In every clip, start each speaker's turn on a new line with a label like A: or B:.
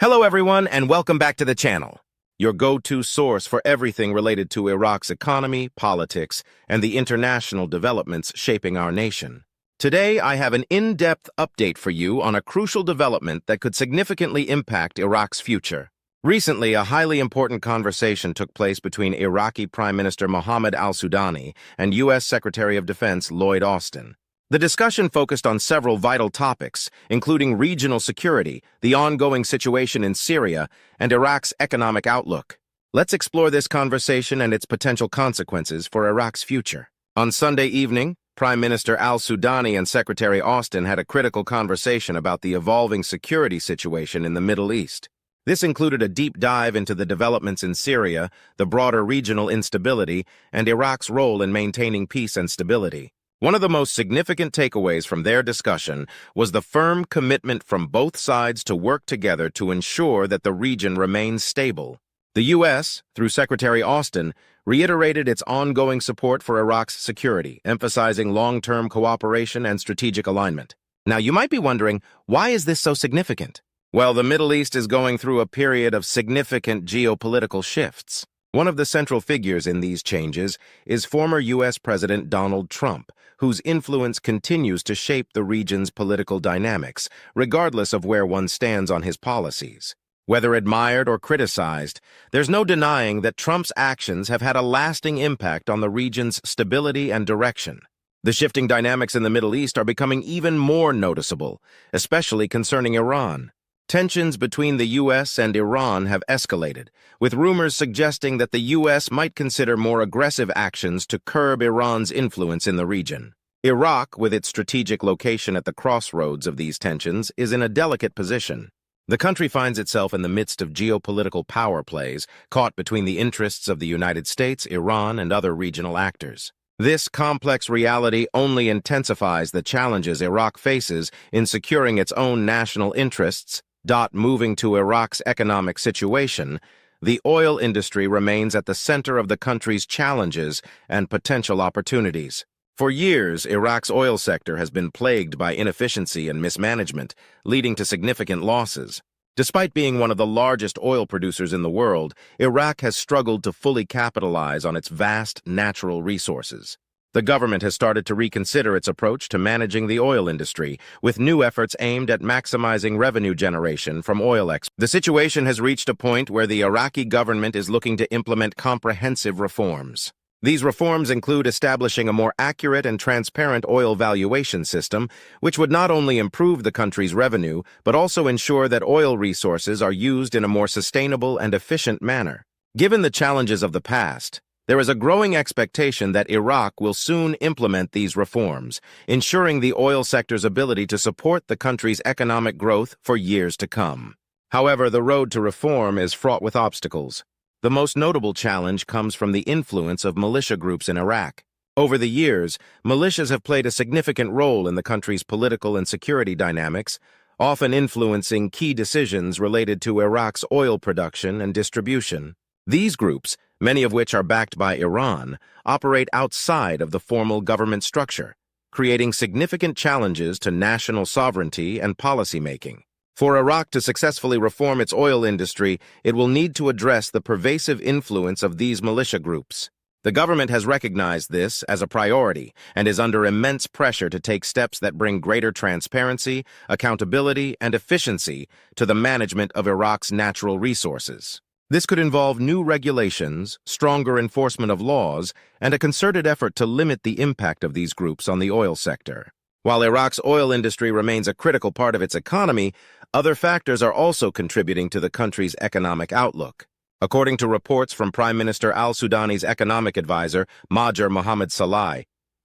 A: Hello everyone, and welcome back to the channel, your go-to source for everything related to Iraq's economy, politics, and the international developments shaping our nation. Today, I have an in-depth update for you on a crucial development that could significantly impact Iraq's future. Recently, a highly important conversation took place between Iraqi Prime Minister Mohammad Al-Sudani and U.S. Secretary of Defense Lloyd Austin. The discussion focused on several vital topics, including regional security, the ongoing situation in Syria, and Iraq's economic outlook. Let's explore this conversation and its potential consequences for Iraq's future. On Sunday evening, Prime Minister Al-Sudani and Secretary Austin had a critical conversation about the evolving security situation in the Middle East. This included a deep dive into the developments in Syria, the broader regional instability, and Iraq's role in maintaining peace and stability. One of the most significant takeaways from their discussion was the firm commitment from both sides to work together to ensure that the region remains stable. The U.S., through Secretary Austin, reiterated its ongoing support for Iraq's security, emphasizing long-term cooperation and strategic alignment. Now, you might be wondering, why is this so significant? Well, the Middle East is going through a period of significant geopolitical shifts. One of the central figures in these changes is former U.S. President Donald Trump, whose influence continues to shape the region's political dynamics, regardless of where one stands on his policies. Whether admired or criticized, there's no denying that Trump's actions have had a lasting impact on the region's stability and direction. The shifting dynamics in the Middle East are becoming even more noticeable, especially concerning Iran. Tensions between the U.S. and Iran have escalated, with rumors suggesting that the U.S. might consider more aggressive actions to curb Iran's influence in the region. Iraq, with its strategic location at the crossroads of these tensions, is in a delicate position. The country finds itself in the midst of geopolitical power plays, caught between the interests of the United States, Iran, and other regional actors. This complex reality only intensifies the challenges Iraq faces in securing its own national interests. Moving to Iraq's economic situation, the oil industry remains at the center of the country's challenges and potential opportunities. For years, Iraq's oil sector has been plagued by inefficiency and mismanagement, leading to significant losses. Despite being one of the largest oil producers in the world, Iraq has struggled to fully capitalize on its vast natural resources. The government has started to reconsider its approach to managing the oil industry, with new efforts aimed at maximizing revenue generation from oil exports. The situation has reached a point where the Iraqi government is looking to implement comprehensive reforms. These reforms include establishing a more accurate and transparent oil valuation system, which would not only improve the country's revenue, but also ensure that oil resources are used in a more sustainable and efficient manner. Given the challenges of the past, there is a growing expectation that Iraq will soon implement these reforms, ensuring the oil sector's ability to support the country's economic growth for years to come. However, the road to reform is fraught with obstacles. The most notable challenge comes from the influence of militia groups in Iraq. Over the years, militias have played a significant role in the country's political and security dynamics, often influencing key decisions related to Iraq's oil production and distribution. These groups, many of which are backed by Iran, operate outside of the formal government structure, creating significant challenges to national sovereignty and policymaking. For Iraq to successfully reform its oil industry, it will need to address the pervasive influence of these militia groups. The government has recognized this as a priority and is under immense pressure to take steps that bring greater transparency, accountability, and efficiency to the management of Iraq's natural resources. This could involve new regulations, stronger enforcement of laws, and a concerted effort to limit the impact of these groups on the oil sector. While Iraq's oil industry remains a critical part of its economy, other factors are also contributing to the country's economic outlook. According to reports from Prime Minister Al-Sudani's economic advisor, Mohammad,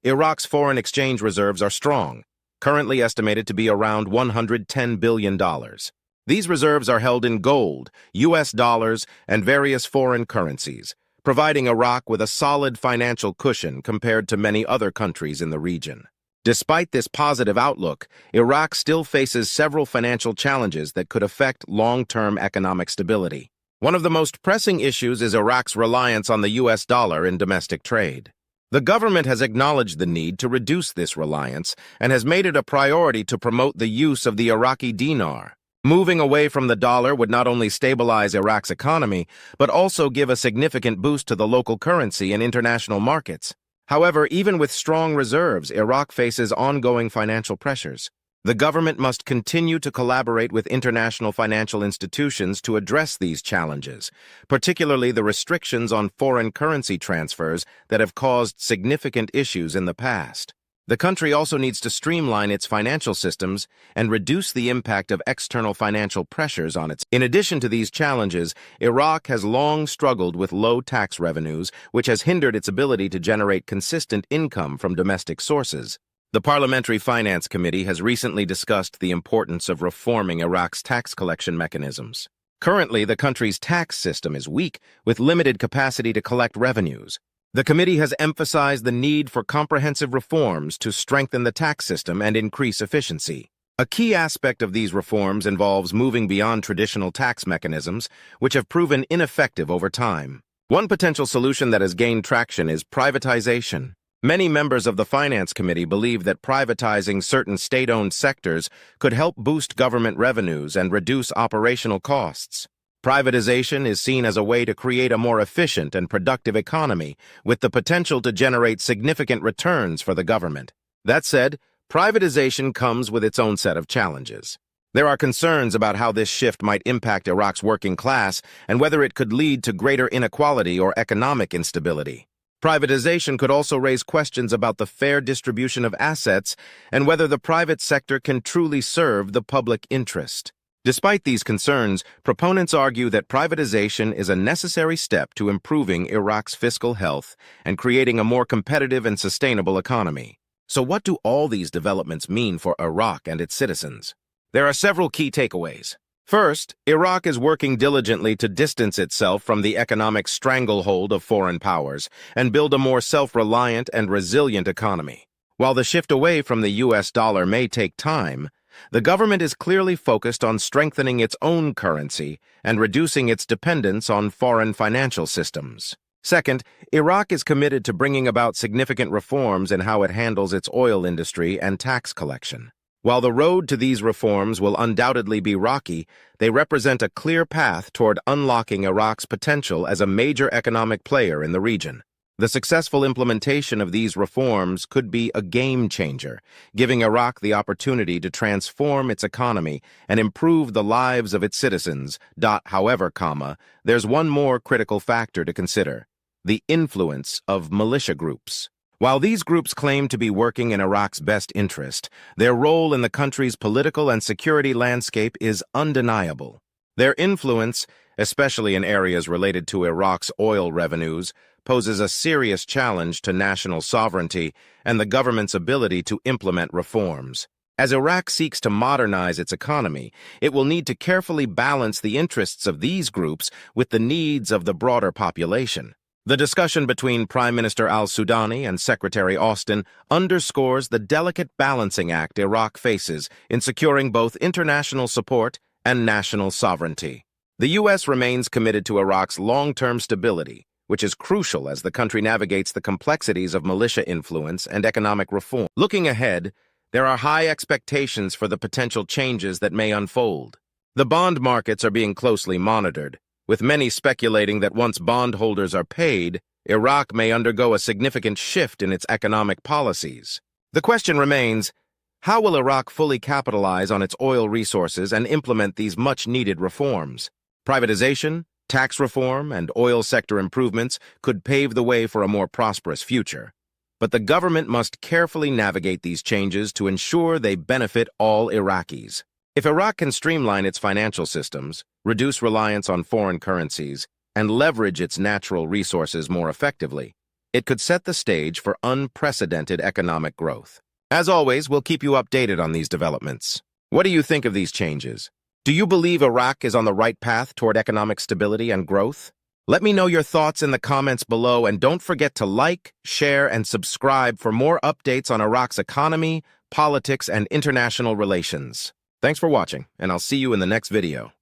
A: Iraq's foreign exchange reserves are strong, currently estimated to be around $110 billion. These reserves are held in gold, U.S. dollars, and various foreign currencies, providing Iraq with a solid financial cushion compared to many other countries in the region. Despite this positive outlook, Iraq still faces several financial challenges that could affect long-term economic stability. One of the most pressing issues is Iraq's reliance on the U.S. dollar in domestic trade. The government has acknowledged the need to reduce this reliance and has made it a priority to promote the use of the Iraqi Dinar. Moving away from the dollar would not only stabilize Iraq's economy, but also give a significant boost to the local currency and international markets. However, even with strong reserves, Iraq faces ongoing financial pressures. The government must continue to collaborate with international financial institutions to address these challenges, particularly the restrictions on foreign currency transfers that have caused significant issues in the past. The country also needs to streamline its financial systems and reduce the impact of external financial pressures on its. In addition to these challenges, Iraq has long struggled with low tax revenues, which has hindered its ability to generate consistent income from domestic sources. The Parliamentary Finance Committee has recently discussed the importance of reforming Iraq's tax collection mechanisms. Currently, the country's tax system is weak, with limited capacity to collect revenues. The committee has emphasized the need for comprehensive reforms to strengthen the tax system and increase efficiency. A key aspect of these reforms involves moving beyond traditional tax mechanisms, which have proven ineffective over time. One potential solution that has gained traction is privatization. Many members of the Finance Committee believe that privatizing certain state-owned sectors could help boost government revenues and reduce operational costs. Privatization is seen as a way to create a more efficient and productive economy, with the potential to generate significant returns for the government. That said, privatization comes with its own set of challenges. There are concerns about how this shift might impact Iraq's working class and whether it could lead to greater inequality or economic instability. Privatization could also raise questions about the fair distribution of assets and whether the private sector can truly serve the public interest. Despite these concerns, proponents argue that privatization is a necessary step to improving Iraq's fiscal health and creating a more competitive and sustainable economy. So what do all these developments mean for Iraq and its citizens? There are several key takeaways. First, Iraq is working diligently to distance itself from the economic stranglehold of foreign powers and build a more self-reliant and resilient economy. While the shift away from the US dollar may take time, the government is clearly focused on strengthening its own currency and reducing its dependence on foreign financial systems. Second, Iraq is committed to bringing about significant reforms in how it handles its oil industry and tax collection. While the road to these reforms will undoubtedly be rocky, they represent a clear path toward unlocking Iraq's potential as a major economic player in the region. The successful implementation of these reforms could be a game changer, giving Iraq the opportunity to transform its economy and improve the lives of its citizens. However, there's one more critical factor to consider: the influence of militia groups. While these groups claim to be working in Iraq's best interest, their role in the country's political and security landscape is undeniable. Their influence, especially in areas related to Iraq's oil revenues, poses a serious challenge to national sovereignty and the government's ability to implement reforms. As Iraq seeks to modernize its economy, it will need to carefully balance the interests of these groups with the needs of the broader population. The discussion between Prime Minister Al-Sudani and Secretary Austin underscores the delicate balancing act Iraq faces in securing both international support and national sovereignty. The U.S. remains committed to Iraq's long-term stability, which is crucial as the country navigates the complexities of militia influence and economic reform. Looking ahead, there are high expectations for the potential changes that may unfold. The bond markets are being closely monitored, with many speculating that once bondholders are paid, Iraq may undergo a significant shift in its economic policies. The question remains, how will Iraq fully capitalize on its oil resources and implement these much-needed reforms? Privatization, tax reform, and oil sector improvements could pave the way for a more prosperous future. But the government must carefully navigate these changes to ensure they benefit all Iraqis. If Iraq can streamline its financial systems, reduce reliance on foreign currencies, and leverage its natural resources more effectively, it could set the stage for unprecedented economic growth. As always, we'll keep you updated on these developments. What do you think of these changes? Do you believe Iraq is on the right path toward economic stability and growth? Let me know your thoughts in the comments below, and don't forget to like, share, and subscribe for more updates on Iraq's economy, politics, and international relations. Thanks for watching, and I'll see you in the next video.